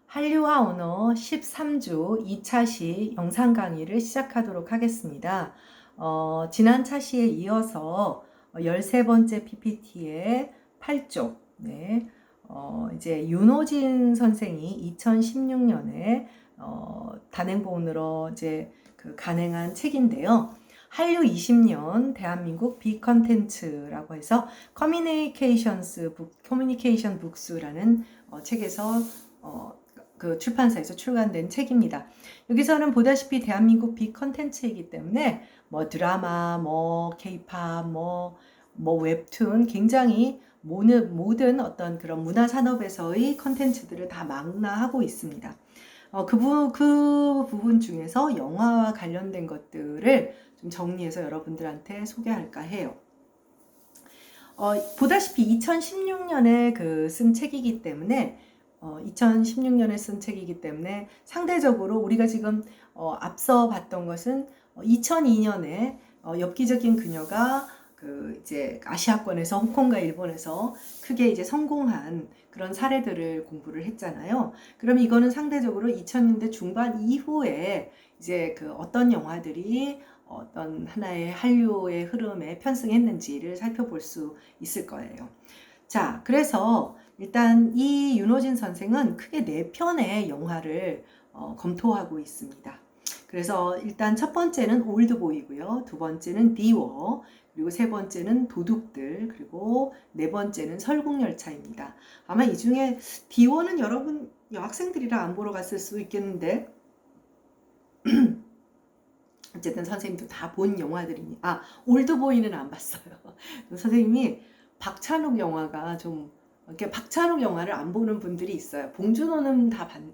한류와 언어 13주 2차시 영상 강의를 시작하도록 하겠습니다. 지난 차시에 이어서 13번째 PPT의 8쪽, 네, 이제 윤호진 선생이 2016년에 단행본으로 이제 간행한 책인데요. 한류 20년 대한민국 빅컨텐츠라고 해서 커뮤니케이션 북스라는 책에서 그 출판사에서 출간된 책입니다. 여기서는 보다시피 대한민국 빅컨텐츠이기 때문에 뭐 드라마, 뭐 케이팝, 뭐 웹툰 굉장히 모든 어떤 그런 문화 산업에서의 컨텐츠들을 다 망라하고 있습니다. 그 부분 중에서 영화와 관련된 것들을 좀 정리해서 여러분들한테 소개할까 해요. 보다시피 2016년에 쓴 책이기 때문에 2016년에 쓴 책이기 때문에 상대적으로 우리가 지금 앞서 봤던 것은 2002년에 엽기적인 그녀가 이제 아시아권에서 홍콩과 일본에서 크게 이제 성공한 그런 사례들을 공부를 했잖아요. 그럼 이거는 상대적으로 2000년대 중반 이후에 이제 어떤 영화들이 어떤 하나의 한류의 흐름에 편승했는지를 살펴볼 수 있을 거예요. 자, 그래서 일단 이 윤호진 선생은 크게 4편의 영화를 검토하고 있습니다. 그래서 일단 첫 번째는 올드보이고요. 두 번째는 비워, 그리고 세 번째는 도둑들, 그리고 네 번째는 설국열차입니다. 아마 이 중에 비워는 여러분 여학생들이라 안 보러 갔을 수 있겠는데 어쨌든 선생님도 다 본 영화들입니다. 올드보이는 안 봤어요. 선생님이 박찬욱 영화가 좀 이렇게 박찬욱 영화를 안 보는 분들이 있어요. 봉준호는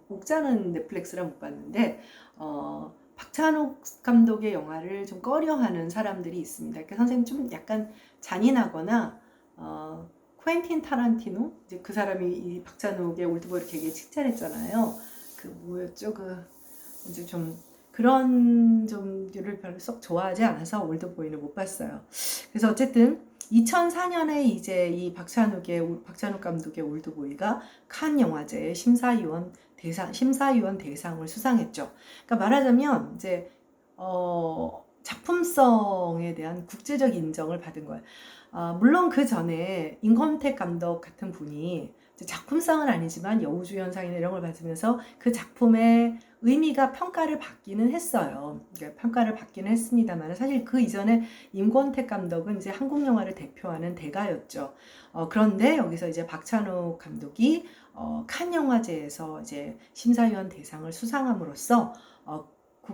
옥자는 넷플릭스라 못 봤는데 박찬욱 감독의 영화를 좀 꺼려하는 사람들이 있습니다. 그러니까 선생님 좀 약간 잔인하거나 쿠엔틴 타란티노 이제 그 사람이 이 박찬욱의 올드보이를 되게 칭찬했잖아요. 뭐였죠? 이제 좀 그런 점들을 별로 썩 좋아하지 않아서 올드보이는 못 봤어요. 그래서 어쨌든 2004년에 이제 이 박찬욱 감독의 올드보이가 칸 영화제의 심사위원 대상을 수상했죠. 그러니까 말하자면 이제 작품성에 대한 국제적 인정을 받은 거예요. 물론 그 전에 임권택 감독 같은 분이 작품성은 아니지만 여우주연상이나 이런 걸 받으면서 그 작품의 의미가 평가를 받기는 했어요. 그러니까 평가를 받기는 했습니다만 사실 그 이전에 임권택 감독은 이제 한국 영화를 대표하는 대가였죠. 그런데 여기서 이제 박찬욱 감독이 칸 영화제에서 이제 심사위원 대상을 수상함으로써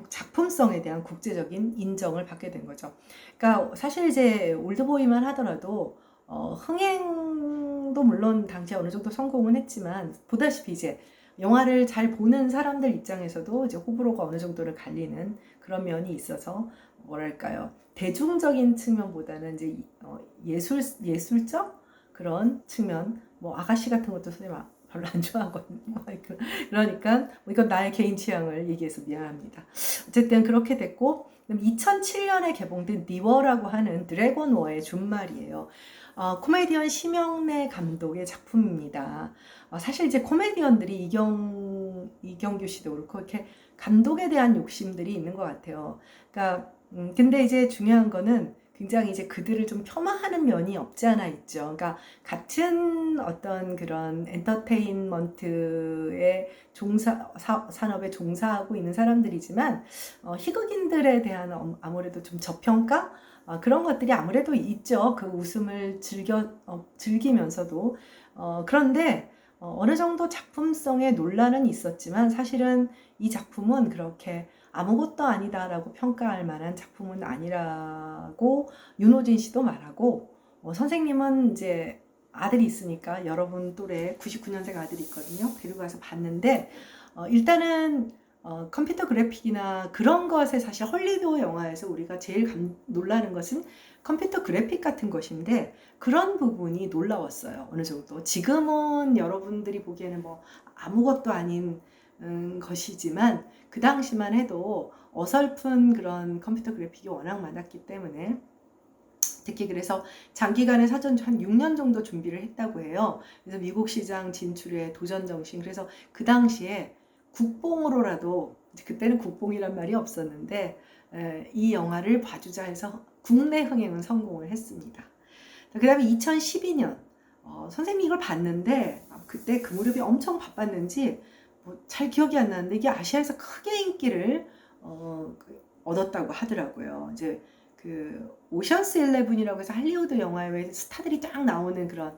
작품성에 대한 국제적인 인정을 받게 된 거죠. 그러니까 사실 이제 올드보이만 하더라도 흥행도 물론 당시에 어느 정도 성공은 했지만 보다시피 이제 영화를 잘 보는 사람들 입장에서도 이제 호불호가 어느 정도를 갈리는 그런 면이 있어서 뭐랄까요, 대중적인 측면보다는 이제 예술적 그런 측면, 뭐 아가씨 같은 것도 선생님 별로 안 좋아하거든요. 그러니까 이건 나의 개인 취향을 얘기해서 미안합니다. 어쨌든 그렇게 됐고 2007년에 개봉된 니워라고 하는 드래곤워의 준말이에요. 코미디언 심영래 감독의 작품입니다. 사실 이제 코미디언들이 이경규 씨도 그렇고 이렇게 감독에 대한 욕심들이 있는 것 같아요. 그러니까 근데 이제 중요한 거는 굉장히 이제 그들을 좀 폄하하는 면이 없지 않아 있죠. 그러니까 같은 어떤 그런 엔터테인먼트의 산업에 종사하고 있는 사람들이지만 희극인들에 대한 아무래도 좀 저평가 그런 것들이 아무래도 있죠. 그 웃음을 즐기면서도 그런데 어느 정도 작품성에 논란은 있었지만 사실은 이 작품은 그렇게 아무것도 아니다라고 평가할 만한 작품은 아니라고 윤호진 씨도 말하고 선생님은 이제 아들이 있으니까 여러분 또래 99년생 아들이 있거든요. 데리고 가서 봤는데 일단은 컴퓨터 그래픽이나 그런 것에 사실 헐리우드 영화에서 우리가 제일 놀라는 것은 컴퓨터 그래픽 같은 것인데 그런 부분이 놀라웠어요. 어느 정도. 지금은 여러분들이 보기에는 뭐 아무것도 아닌 것이지만 그 당시만 해도 어설픈 그런 컴퓨터 그래픽이 워낙 많았기 때문에 특히 그래서 장기간의 사전 한 6년 정도 준비를 했다고 해요. 그래서 미국 시장 진출에 도전 정신. 그래서 그 당시에 국뽕으로라도, 그때는 국뽕이란 말이 없었는데 이 영화를 봐주자 해서 국내 흥행은 성공을 했습니다. 그 다음에 2012년 선생님이 이걸 봤는데 그때 그 무렵이 엄청 바빴는지 잘 기억이 안 나는데 이게 아시아에서 크게 인기를 얻었다고 하더라고요. 이제 그 오션스 11이라고 해서 할리우드 영화에 왜 스타들이 쫙 나오는 그런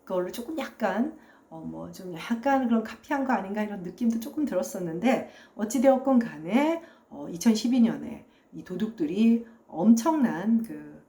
걸로 조금 약간 뭐 좀 약간 그런 카피한 거 아닌가 이런 느낌도 조금 들었었는데 어찌되었건 간에 2012년에 이 도둑들이 엄청난 그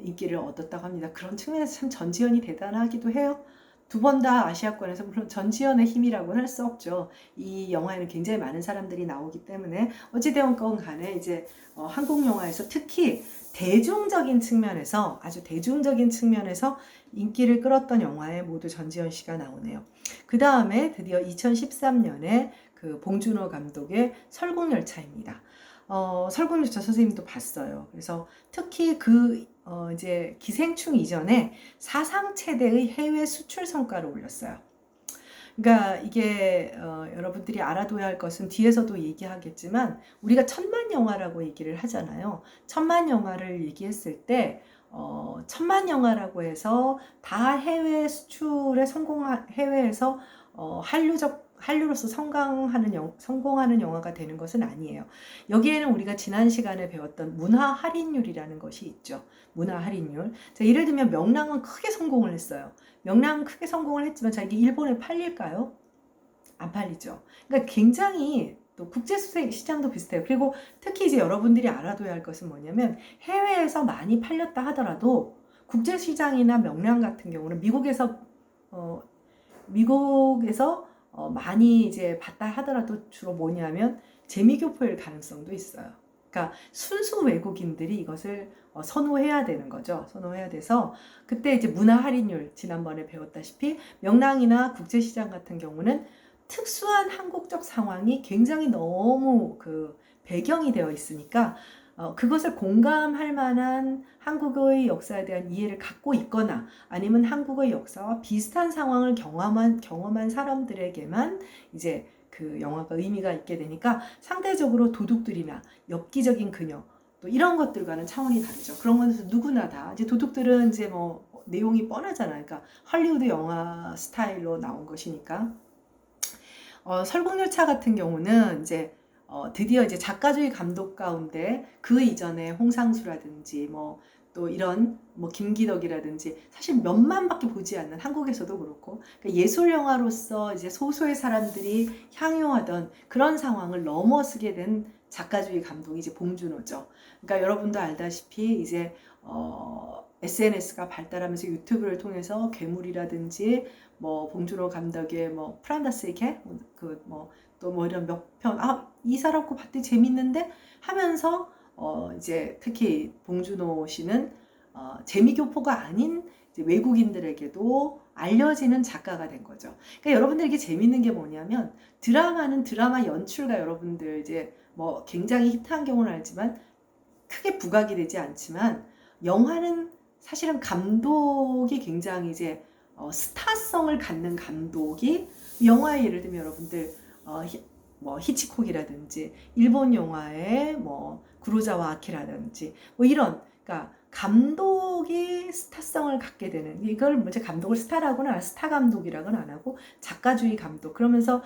인기를 얻었다고 합니다. 그런 측면에서 참 전지현이 대단하기도 해요. 두 번 다 아시아권에서, 물론 전지현의 힘이라고는 할 수 없죠. 이 영화에는 굉장히 많은 사람들이 나오기 때문에 어찌되었건 간에 이제 한국 영화에서 특히 대중적인 측면에서, 아주 대중적인 측면에서 인기를 끌었던 영화에 모두 전지현 씨가 나오네요. 그 다음에 드디어 2013년에 그 봉준호 감독의 설국열차입니다. 설국열차 선생님도 봤어요. 그래서 특히 이제 기생충 이전에 사상 최대의 해외 수출 성과를 올렸어요. 그러니까 이게 여러분들이 알아둬야 할 것은 뒤에서도 얘기하겠지만 우리가 천만 영화라고 얘기를 하잖아요. 천만 영화를 얘기했을 때 천만 영화라고 해서 다 해외 수출에 해외에서 한류로서 성공하는 영화가 되는 것은 아니에요. 여기에는 우리가 지난 시간에 배웠던 문화 할인율이라는 것이 있죠. 문화 할인율. 자, 예를 들면 명랑은 크게 성공을 했어요. 명랑은 크게 성공을 했지만 자, 이게 일본에 팔릴까요? 안 팔리죠. 그러니까 굉장히 또 국제 시장도 비슷해요. 그리고 특히 이제 여러분들이 알아둬야 할 것은 뭐냐면 해외에서 많이 팔렸다 하더라도 국제 시장이나 명랑 같은 경우는 미국에서 많이 이제 봤다 하더라도 주로 뭐냐면 재미교포일 가능성도 있어요. 그러니까 순수 외국인들이 이것을 선호해야 되는 거죠. 선호해야 돼서 그때 이제 문화 할인율 지난번에 배웠다시피 명랑이나 국제시장 같은 경우는 특수한 한국적 상황이 굉장히 너무 그 배경이 되어 있으니까 그것을 공감할 만한 한국의 역사에 대한 이해를 갖고 있거나 아니면 한국의 역사와 비슷한 상황을 경험한 사람들에게만 이제 그 영화가 의미가 있게 되니까 상대적으로 도둑들이나 엽기적인 그녀 또 이런 것들과는 차원이 다르죠. 그런 건 누구나 다 이제 도둑들은 이제 뭐 내용이 뻔하잖아요. 그러니까 할리우드 영화 스타일로 나온 것이니까. 설국열차 같은 경우는 이제 드디어 이제 작가주의 감독 가운데 그 이전에 홍상수라든지 뭐 또 이런 뭐 김기덕이라든지 사실 몇만밖에 보지 않는 한국에서도 그렇고 그러니까 예술 영화로서 이제 소수의 사람들이 향유하던 그런 상황을 넘어서게 된 작가주의 감독이 이제 봉준호죠. 그러니까 여러분도 알다시피 이제 SNS가 발달하면서 유튜브를 통해서 괴물이라든지 뭐 봉준호 감독의 뭐 프란다스의 개 또 뭐 이런 몇 편 이 사람 거 봤더니 재밌는데 하면서 이제 특히 봉준호 씨는 재미교포가 아닌 이제 외국인들에게도 알려지는 작가가 된 거죠. 그러니까 여러분들에게 재밌는 게 뭐냐면 드라마는 드라마 연출가 여러분들 이제 뭐 굉장히 히트한 경우는 알지만 크게 부각이 되지 않지만 영화는 사실은 감독이 굉장히 이제 스타성을 갖는 감독이 영화에 예를 들면 여러분들 뭐 히치콕이라든지 일본 영화의 뭐 구로자와 아키라든지 뭐 이런 그러니까 감독이 스타성을 갖게 되는 이걸 먼저 감독을 스타라고는 스타 감독이라고는 안 하고 작가주의 감독 그러면서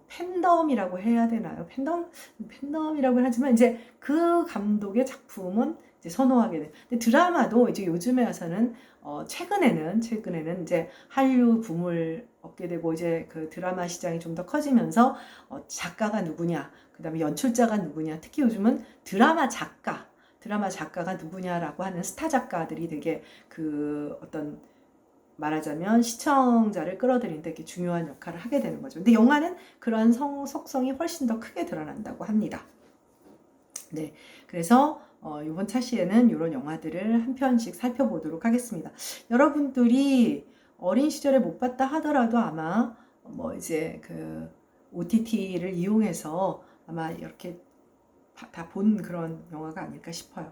팬덤이라고 해야 되나요? 팬덤이라고 하지만 이제 그 감독의 작품은 이제 선호하게 돼. 근데 드라마도 이제 요즘에 와서는 최근에는 이제 한류 붐을 얻게 되고 이제 그 드라마 시장이 좀 더 커지면서 작가가 누구냐, 그다음에 연출자가 누구냐, 특히 요즘은 드라마 작가가 누구냐라고 하는 스타 작가들이 되게 그 어떤 말하자면 시청자를 끌어들이는 데 이렇게 중요한 역할을 하게 되는 거죠. 근데 영화는 그런 속성이 훨씬 더 크게 드러난다고 합니다. 네, 그래서 이번 차시에는 이런 영화들을 한 편씩 살펴보도록 하겠습니다. 여러분들이 어린 시절에 못 봤다 하더라도 아마 뭐 이제 그 OTT를 이용해서 아마 이렇게 다 본 그런 영화가 아닐까 싶어요.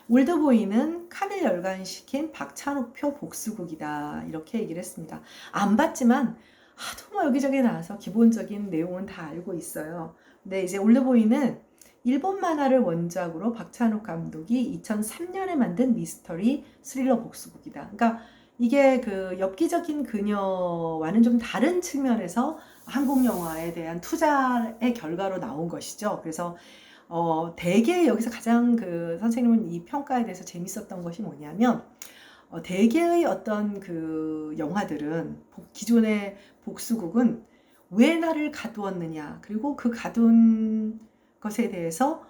올드보이는 칸을 열관시킨 박찬욱표 복수극이다. 이렇게 얘기를 했습니다. 안 봤지만 하도 뭐 여기저기 나와서 기본적인 내용은 다 알고 있어요. 근데 이제 올드보이는 일본 만화를 원작으로 박찬욱 감독이 2003년에 만든 미스터리 스릴러 복수극이다. 그러니까 이게 그 엽기적인 그녀와는 좀 다른 측면에서 한국 영화에 대한 투자의 결과로 나온 것이죠. 그래서 대개 여기서 가장 그 선생님은 이 평가에 대해서 재밌었던 것이 뭐냐면 대개의 어떤 그 영화들은 기존의 복수극은 왜 나를 가두었느냐, 그리고 그 가둔 것에 대해서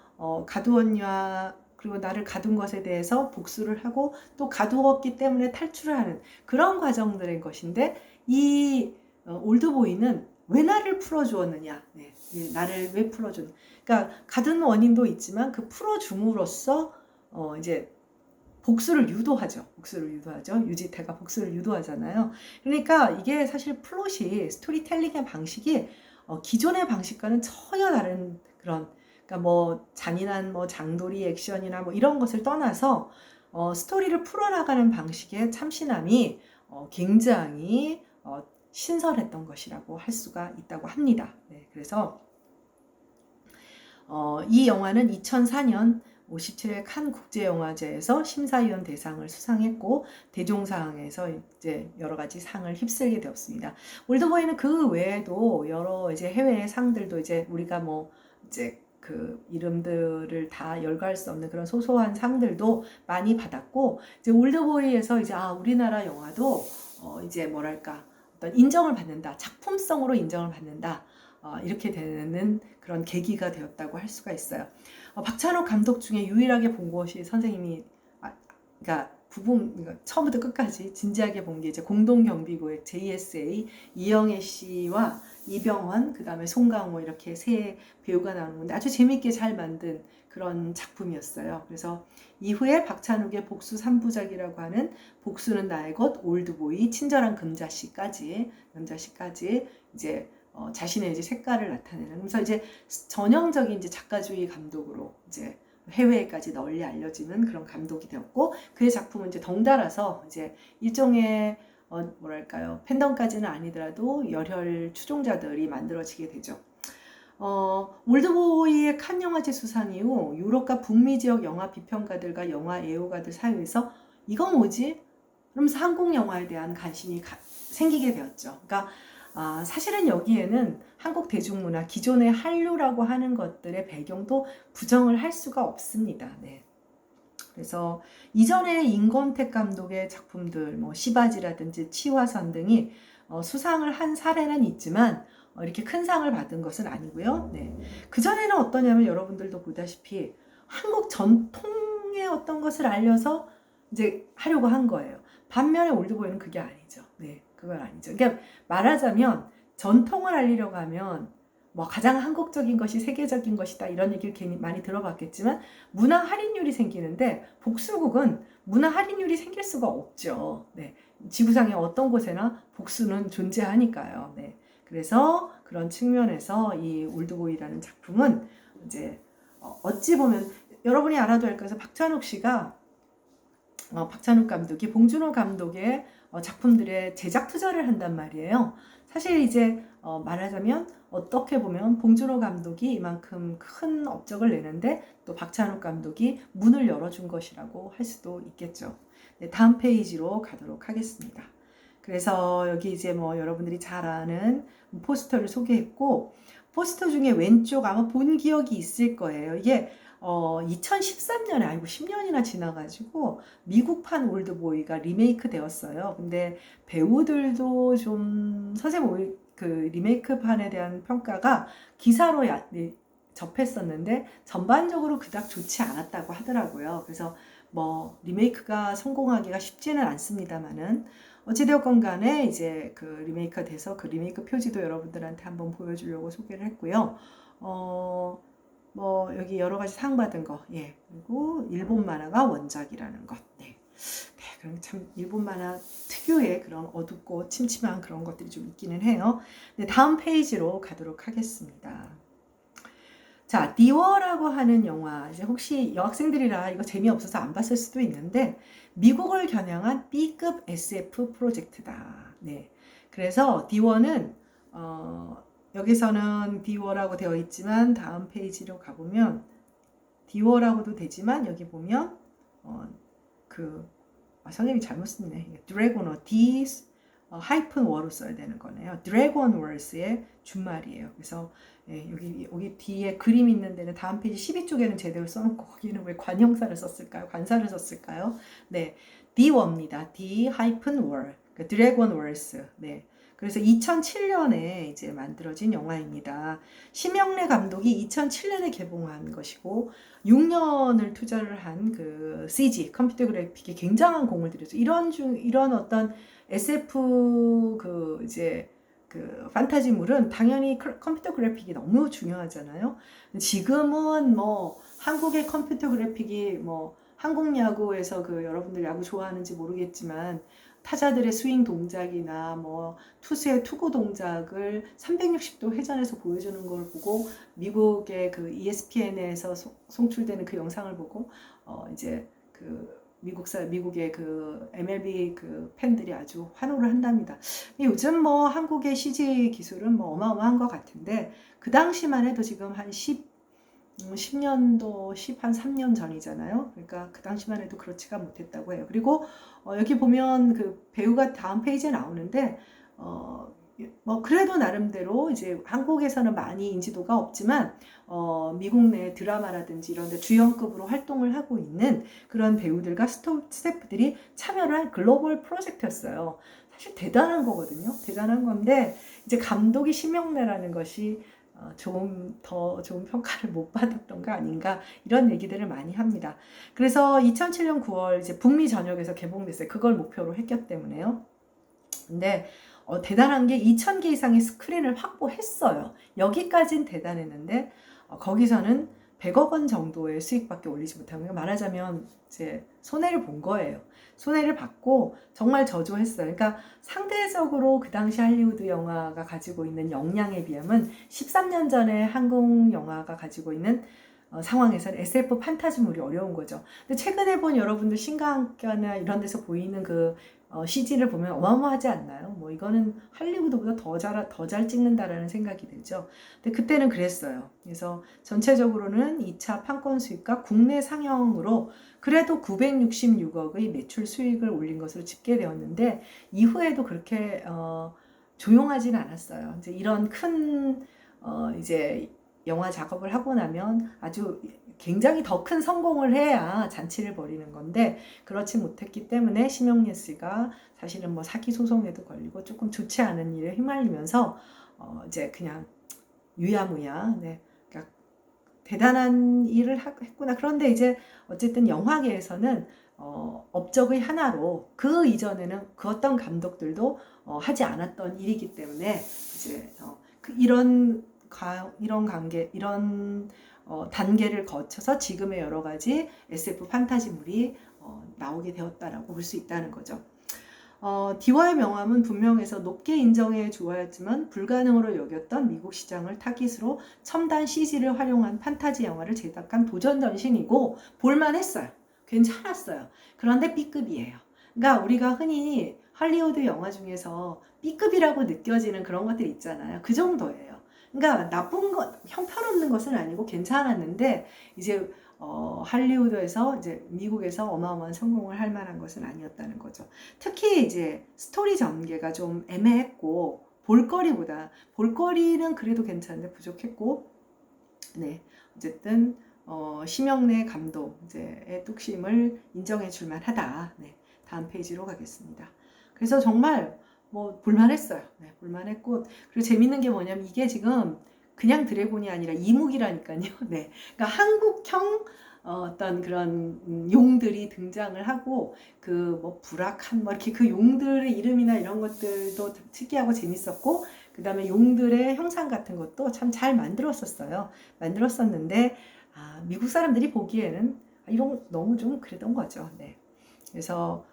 가두었냐, 그리고 나를 가둔 것에 대해서 복수를 하고 또 가두었기 때문에 탈출을 하는 그런 과정들의 것인데, 이 올드보이는 왜 나를 풀어주었느냐, 네, 나를 왜 풀어준, 그러니까 가둔 원인도 있지만 그 풀어줌으로써 이제 복수를 유도하죠. 복수를 유도하죠. 유지태가 복수를 유도하잖아요. 그러니까 이게 사실 플롯이, 스토리텔링의 방식이 기존의 방식과는 전혀 다른 그런, 그러니까 뭐 잔인한 뭐 장돌이 액션이나 뭐 이런 것을 떠나서 스토리를 풀어나가는 방식의 참신함이 굉장히 신선했던 것이라고 할 수가 있다고 합니다. 네, 그래서 이 영화는 2004년 57회 칸 국제영화제에서 심사위원 대상을 수상했고 대종상에서 이제 여러 가지 상을 휩쓸게 되었습니다. 올드보이는 그 외에도 여러 이제 해외 상들도 이제 우리가 뭐 이제 그 이름들을 다 열거할 수 없는 그런 소소한 상들도 많이 받았고, 이제 올드보이에서 이제 우리나라 영화도 이제 뭐랄까 어떤 인정을 받는다, 작품성으로 인정을 받는다. 이렇게 되는 그런 계기가 되었다고 할 수가 있어요. 박찬욱 감독 중에 유일하게 본 것이 선생님이 그러니까 그러니까 처음부터 끝까지 진지하게 본 게 이제 공동경비고의 JSA 이영애 씨와 이병헌, 그 다음에 송강호 이렇게 세 배우가 나오는 건데 아주 재밌게 잘 만든 그런 작품이었어요. 그래서 이후에 박찬욱의 복수 3부작이라고 하는 복수는 나의 것, 올드보이, 친절한 금자씨까지 이제 자신의 이제 색깔을 나타내는, 그래서 이제 전형적인 이제 작가주의 감독으로 이제 해외에까지 널리 알려지는 그런 감독이 되었고, 그의 작품은 이제 덩달아서 이제 일종의 뭐랄까요, 팬덤까지는 아니더라도 열혈 추종자들이 만들어지게 되죠. 올드보이의 칸 영화제 수상 이후 유럽과 북미 지역 영화 비평가들과 영화 애호가들 사이에서 이거 뭐지? 그러면서 한국 영화에 대한 관심이 생기게 되었죠. 그러니까 사실은 여기에는 한국 대중문화, 기존의 한류라고 하는 것들의 배경도 부정을 할 수가 없습니다. 네. 그래서 이전에 임권택 감독의 작품들, 뭐 시바지라든지 치화선 등이 수상을 한 사례는 있지만 이렇게 큰 상을 받은 것은 아니고요. 네. 그전에는 어떠냐면 여러분들도 보다시피 한국 전통의 어떤 것을 알려서 이제 하려고 한 거예요. 반면에 올드보이는 그게 아니죠. 네. 그건 아니죠. 그러니까 말하자면 전통을 알리려고 하면 뭐 가장 한국적인 것이 세계적인 것이다 이런 얘기를 괜히 많이 들어봤겠지만 문화 할인율이 생기는데 복수국은 문화 할인율이 생길 수가 없죠. 네. 지구상의 어떤 곳에나 복수는 존재하니까요. 네. 그래서 그런 측면에서 이 올드보이라는 작품은 이제 어찌 보면 여러분이 알아둬야 할 것은 박찬욱 씨가 박찬욱 감독이 봉준호 감독의 작품들에 제작 투자를 한단 말이에요. 사실 이제 말하자면 어떻게 보면 봉준호 감독이 이만큼 큰 업적을 내는데 또 박찬욱 감독이 문을 열어준 것이라고 할 수도 있겠죠. 네, 다음 페이지로 가도록 하겠습니다. 그래서 여기 이제 뭐 여러분들이 잘 아는 포스터를 소개했고, 포스터 중에 왼쪽 아마 본 기억이 있을 거예요. 이게 2013년에, 아이고 10년이나 지나가지고 미국판 올드보이가 리메이크 되었어요. 근데 배우들도 좀 선생님 그 리메이크판에 대한 평가가 기사로 접했었는데 전반적으로 그닥 좋지 않았다고 하더라고요. 그래서 뭐 리메이크가 성공하기가 쉽지는 않습니다만은 어찌되었건 간에 이제 그 리메이크가 돼서 그 리메이크 표지도 여러분들한테 한번 보여주려고 소개를 했고요. 뭐 여기 여러 가지 상 받은 거, 예, 그리고 일본 만화가 원작이라는 것, 네, 그럼 참 일본 만화 특유의 그런 어둡고 침침한 그런 것들이 좀 있기는 해요. 네, 다음 페이지로 가도록 하겠습니다. 자, 디워라고 하는 영화, 이제 혹시 여학생들이라 이거 재미없어서 안 봤을 수도 있는데, 미국을 겨냥한 B급 SF 프로젝트다. 네. 그래서 디워는, 여기서는 디워라고 되어 있지만, 다음 페이지로 가보면, 디워라고도 되지만, 여기 보면, 선생님이 잘못 썼네. 드래곤어, D, 하이픈 워로 써야 되는 거네요. 드래곤 월스의 준말이에요. 그래서 예, 여기 뒤에 그림 있는 데는 다음 페이지 12쪽에는 제대로 써놓고 거기는 왜 관형사를 썼을까요? 관사를 썼을까요? 네, D워입니다. D 하이픈 월, 드래곤 월스. 네. 그래서 2007년에 이제 만들어진 영화입니다. 심영래 감독이 2007년에 개봉한 것이고 6년을 투자를 한 그 CG 컴퓨터 그래픽에 굉장한 공을 들였죠. 이런 어떤 SF 그 판타지물은 당연히 컴퓨터 그래픽이 너무 중요하잖아요. 지금은 뭐 한국의 컴퓨터 그래픽이 뭐 한국 야구에서 그 여러분들 야구 좋아하는지 모르겠지만 타자들의 스윙 동작이나 뭐 투수의 투구 동작을 360도 회전해서 보여주는 걸 보고 미국의 그 ESPN에서 송출되는 그 영상을 보고 이제 그 미국의 그 MLB 그 팬들이 아주 환호를 한답니다. 요즘 뭐 한국의 CG 기술은 뭐 어마어마한 것 같은데 그 당시만 해도 지금 한 10년도, 한 3년 전이잖아요. 그러니까 그 당시만 해도 그렇지가 못했다고 해요. 그리고 여기 보면 그 배우가 다음 페이지에 나오는데 뭐 그래도 나름대로 이제 한국에서는 많이 인지도가 없지만 미국 내 드라마라든지 이런 데 주연급으로 활동을 하고 있는 그런 배우들과 스태프들이 참여를 한 글로벌 프로젝트였어요. 사실 대단한 거거든요. 대단한 건데 이제 감독이 심영래라는 것이 더 좋은 평가를 못 받았던 거 아닌가 이런 얘기들을 많이 합니다. 그래서 2007년 9월 이제 북미 전역에서 개봉됐어요. 그걸 목표로 했기 때문에요. 근데 대단한 게 2,000개 이상의 스크린을 확보했어요. 여기까진 대단했는데 거기서는 100억 원 정도의 수익밖에 올리지 못하는 거 말하자면 이제 손해를 본 거예요. 손해를 받고 정말 저조했어요. 그러니까 상대적으로 그 당시 할리우드 영화가 가지고 있는 역량에 비하면 13년 전에 한국 영화가 가지고 있는 상황에서는 SF 판타지물이 어려운 거죠. 근데 최근에 본 여러분들 신과학교나 이런 데서 보이는 그 CG를 보면 어마어마하지 않나요? 뭐 이거는 할리우드보다 더 잘 찍는다라는 생각이 들죠. 근데 그때는 그랬어요. 그래서 전체적으로는 2차 판권 수익과 국내 상영으로 그래도 966억의 매출 수익을 올린 것으로 집계되었는데 이후에도 그렇게 조용하지는 않았어요. 이제 이런 큰 이제 영화 작업을 하고 나면 아주 굉장히 더 큰 성공을 해야 잔치를 벌이는 건데 그렇지 못했기 때문에 심영래 씨가 사실은 뭐 사기 소송에도 걸리고 조금 좋지 않은 일에 휘말리면서 이제 그냥 유야무야 네. 그러니까 대단한 일을 했구나. 그런데 이제 어쨌든 영화계에서는 업적의 하나로 그 이전에는 그 어떤 감독들도 하지 않았던 일이기 때문에 이제 이런 관계, 이런 단계를 거쳐서 지금의 여러 가지 SF 판타지물이 나오게 되었다라고 볼 수 있다는 거죠. 디와의 명함은 분명해서 높게 인정해 주어야지만 불가능으로 여겼던 미국 시장을 타깃으로 첨단 CG를 활용한 판타지 영화를 제작한 도전 전신이고 볼만했어요. 괜찮았어요. 그런데 B급이에요. 그러니까 우리가 흔히 할리우드 영화 중에서 B급이라고 느껴지는 그런 것들 있잖아요. 그 정도예요. 그러니까 나쁜 것, 형편없는 것은 아니고 괜찮았는데 이제 할리우드에서 이제 미국에서 어마어마한 성공을 할 만한 것은 아니었다는 거죠. 특히 이제 스토리 전개가 좀 애매했고 볼거리는 그래도 괜찮은데 부족했고 네 어쨌든 심영래 감독 이제의 뚝심을 인정해 줄 만하다. 네 다음 페이지로 가겠습니다. 그래서 정말 뭐 볼만했어요. 네, 볼만했고 그리고 재밌는 게 뭐냐면 이게 지금 그냥 드래곤이 아니라 이묵이라니까요. 네, 그러니까 한국형 어떤 그런 용들이 등장을 하고 그 뭐 불악한 뭐 이렇게 그 용들의 이름이나 이런 것들도 특이하고 재밌었고 그 다음에 용들의 형상 같은 것도 참 잘 만들었었는데 미국 사람들이 보기에는 이런 거 너무 좀 그랬던 거죠. 네, 그래서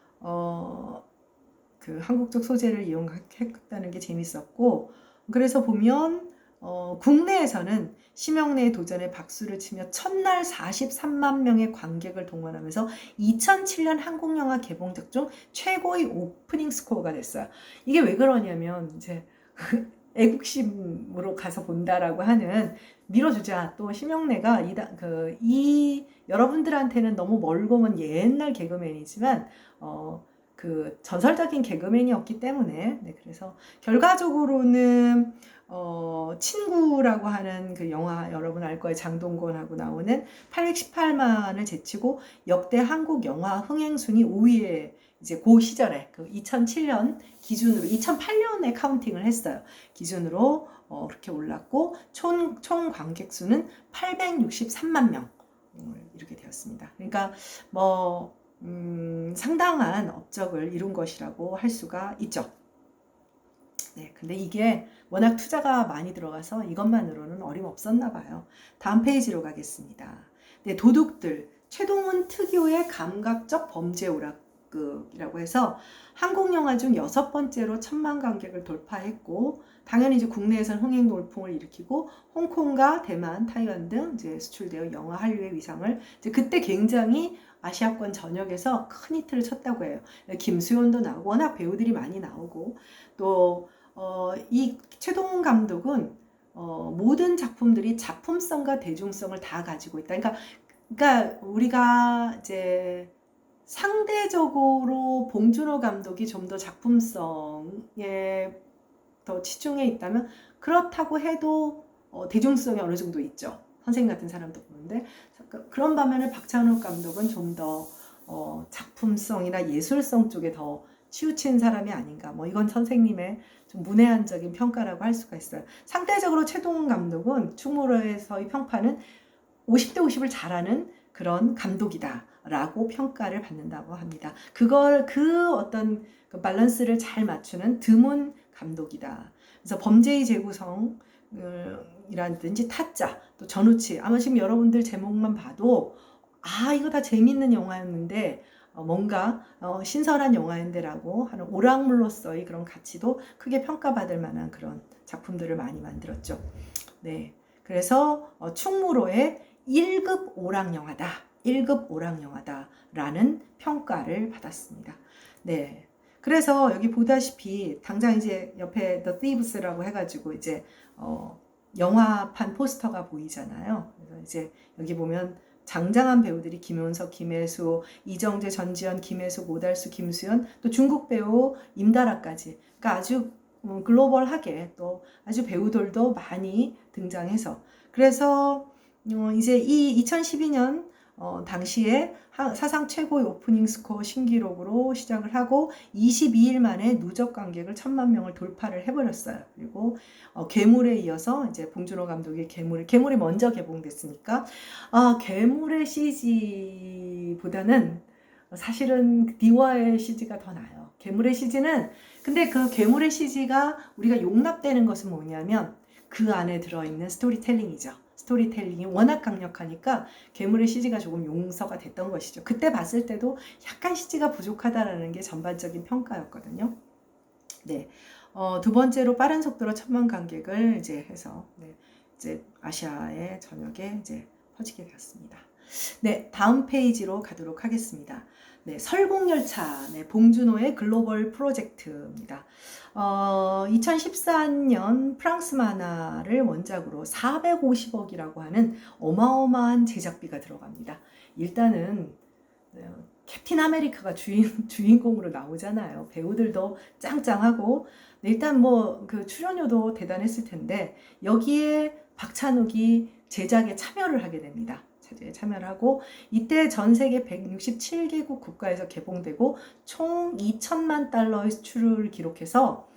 그 한국적 소재를 이용했다는 게 재밌었고 그래서 보면 국내에서는 심영래의 도전에 박수를 치며 첫날 43만 명의 관객을 동원하면서 2007년 한국 영화 개봉작 중 최고의 오프닝 스코어가 됐어요. 이게 왜 그러냐면 이제 애국심으로 가서 본다라고 하는 밀어주자. 또 심영래가 이 여러분들한테는 너무 멀고 먼 옛날 개그맨이지만 그 전설적인 개그맨이었기 때문에 네, 그래서 결과적으로는 친구라고 하는 그 영화 여러분 알 거예요. 장동건하고 나오는 818만을 제치고 역대 한국 영화 흥행 순위 5위에 이제 그 시절에 그 2007년 기준으로 2008년에 카운팅을 했어요. 기준으로 그렇게 올랐고 총 관객 수는 863만 명 이렇게 되었습니다. 그러니까 뭐 상당한 업적을 이룬 것이라고 할 수가 있죠. 네, 근데 이게 워낙 투자가 많이 들어가서 이것만으로는 어림없었나 봐요. 다음 페이지로 가겠습니다. 네, 도둑들, 최동훈 특유의 감각적 범죄 오락극이라고 해서 한국 영화 중 6번째로 1000만 관객을 돌파했고, 당연히 이제 국내에서는 흥행 돌풍을 일으키고 홍콩과 대만, 타이완 등 이제 수출되어 영화 한류의 위상을 이제 그때 굉장히 아시아권 전역에서 큰 히트를 쳤다고 해요. 김수현도 나오고 워낙 배우들이 많이 나오고 또 이 최동훈 감독은 모든 작품들이 작품성과 대중성을 다 가지고 있다. 그러니까 우리가 이제 상대적으로 봉준호 감독이 좀 더 작품성에 더 치중해 있다면 그렇다고 해도 대중성이 어느 정도 있죠. 선생님 같은 사람도 보는데 그런 반면에 박찬욱 감독은 좀 더 작품성이나 예술성 쪽에 더 치우친 사람이 아닌가. 뭐 이건 선생님의 좀 문외한적인 평가라고 할 수가 있어요. 상대적으로 최동훈 감독은 충무로에서의 평판은 50대 50을 잘하는 그런 감독이다라고 평가를 받는다고 합니다. 그 어떤 그 밸런스를 잘 맞추는 드문 감독이다. 그래서 범죄의 재구성 이라든지 타짜, 또 전우치, 아마 지금 여러분들 제목만 봐도 이거 다 재밌는 영화였는데 뭔가 신선한 영화인데라고 하는 오락물로서의 그런 가치도 크게 평가받을 만한 그런 작품들을 많이 만들었죠. 네, 그래서 충무로의 1급 오락영화다. 1급 오락영화다라는 평가를 받았습니다. 네. 그래서 여기 보다시피 당장 이제 옆에 The Thieves라고 해가지고 이제 영화판 포스터가 보이잖아요. 그래서 이제 여기 보면 장장한 배우들이 김윤석, 김혜수, 이정재, 전지현, 김혜숙, 오달수, 김수현, 또 중국 배우 임다라까지. 그러니까 아주 글로벌하게 또 아주 배우들도 많이 등장해서 그래서 이제 이 2012년 당시에 사상 최고의 오프닝 스코어 신기록으로 시작을 하고 22일 만에 누적 관객을 1000만 명을 돌파를 해버렸어요. 그리고 괴물에 이어서 이제 봉준호 감독의 괴물이 먼저 개봉됐으니까 괴물의 CG보다는 사실은 디와의 CG가 더 나아요. 괴물의 CG는 근데 그 괴물의 CG가 우리가 용납되는 것은 뭐냐면 그 안에 들어있는 스토리텔링이죠. 스토리텔링이 워낙 강력하니까 괴물의 CG가 조금 용서가 됐던 것이죠. 그때 봤을 때도 약간 CG가 부족하다라는 게 전반적인 평가였거든요. 네, 두 번째로 빠른 속도로 1000만 관객을 이제 해서 이제 아시아의 전역에 이제 퍼지게 되었습니다. 네, 다음 페이지로 가도록 하겠습니다. 네, 설국열차, 네, 봉준호의 글로벌 프로젝트입니다. 2014년 프랑스 만화를 원작으로 450억이라고 하는 어마어마한 제작비가 들어갑니다. 일단은 캡틴 아메리카가 주인공으로 나오잖아요. 배우들도 짱짱하고 일단 뭐 그 출연료도 대단했을 텐데 여기에 박찬욱이 제작에 참여를 하게 됩니다. 참여를 하고 이때 전 세계 167개국 국가에서 개봉되고 총 2천만 달러의 수출을 기록해서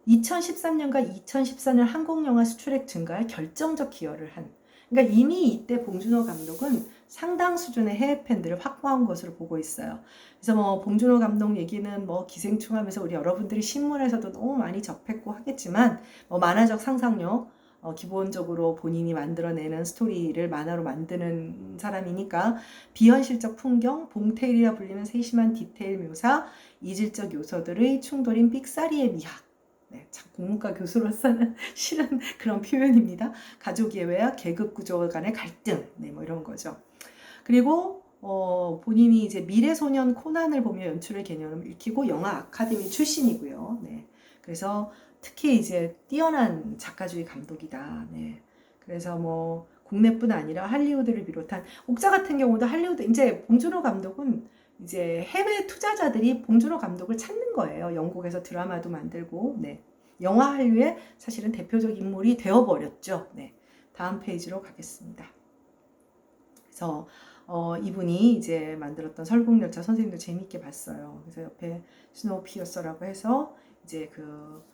2013년과 2014년 한국 영화 수출액 증가에 결정적 기여를 한. 그러니까 이미 이때 봉준호 감독은 상당 수준의 해외 팬들을 확보한 것으로 보고 있어요. 그래서 뭐 봉준호 감독 얘기는 뭐 기생충하면서 우리 여러분들이 신문에서도 너무 많이 접했고 하겠지만 뭐 만화적 상상력 기본적으로 본인이 만들어내는 스토리를 만화로 만드는 사람이니까 비현실적 풍경, 봉테일이라 불리는 세심한 디테일 묘사, 이질적 요소들의 충돌인 삑사리의 미학 네, 참 국문과 교수로서는 싫은 그런 표현입니다. 가족 예외와 계급 구조 간의 갈등, 네, 뭐 이런 거죠. 그리고 본인이 이제 미래소년 코난을 보며 연출의 개념을 익히고 영화 아카데미 출신이고요. 네. 그래서 특히 이제 뛰어난 작가주의 감독이다. 네. 그래서 뭐 국내뿐 아니라 할리우드를 비롯한 옥자 같은 경우도 할리우드 이제 봉준호 감독은 이제 해외 투자자들이 봉준호 감독을 찾는 거예요. 영국에서 드라마도 만들고, 네. 영화 한류의 사실은 대표적 인물이 되어버렸죠. 네. 다음 페이지로 가겠습니다. 그래서 이분이 이제 만들었던 설국열차 선생님도 재밌게 봤어요. 그래서 옆에 스노우피어서라고 해서 이제 그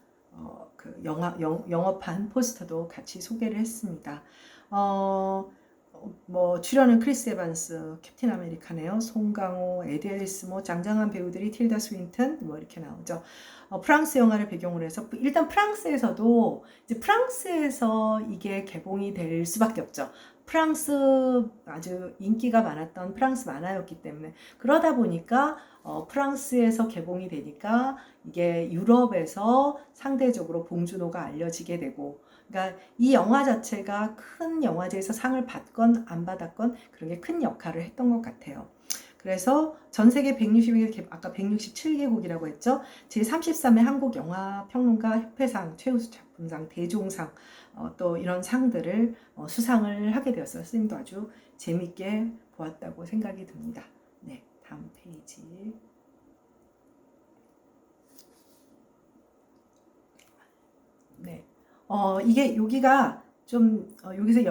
영업한 포스터도 같이 소개를 했습니다. 뭐 출연은 크리스 에반스, 캡틴 아메리카네요, 송강호, 에디 앨리스, 뭐 짱짱한 배우들이 틸다 스윈튼 뭐 이렇게 나오죠. 프랑스 영화를 배경으로 해서 일단 프랑스에서도 이제 프랑스에서 이게 개봉이 될 수밖에 없죠. 프랑스 아주 인기가 많았던 프랑스 만화였기 때문에 그러다 보니까 프랑스에서 개봉이 되니까 이게 유럽에서 상대적으로 봉준호가 알려지게 되고 그러니까 이 영화 자체가 큰 영화제에서 상을 받건 안 받았건 그런 게 큰 역할을 했던 것 같아요. 그래서 전 세계 160개, 아까 167개국이라고 했죠. 제33회 한국영화평론가협회상, 최우수 작품상, 대종상, 또 이런 상들을 수상을 하게 되었어요. 선생님도 아주 재밌게 보았다고 생각이 듭니다. 네, 다음 페이지. 네. 이게 여기가 좀 여기서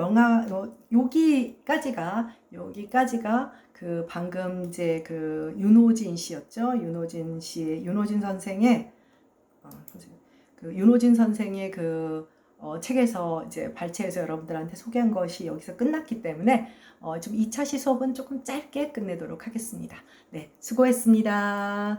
여기까지가 그 방금 이제 그 윤호진 씨였죠. 윤호진 선생의 그 윤호진 선생의 책에서 이제 발췌해서 여러분들한테 소개한 것이 여기서 끝났기 때문에 좀 2차 시수업은 조금 짧게 끝내도록 하겠습니다. 네, 수고했습니다.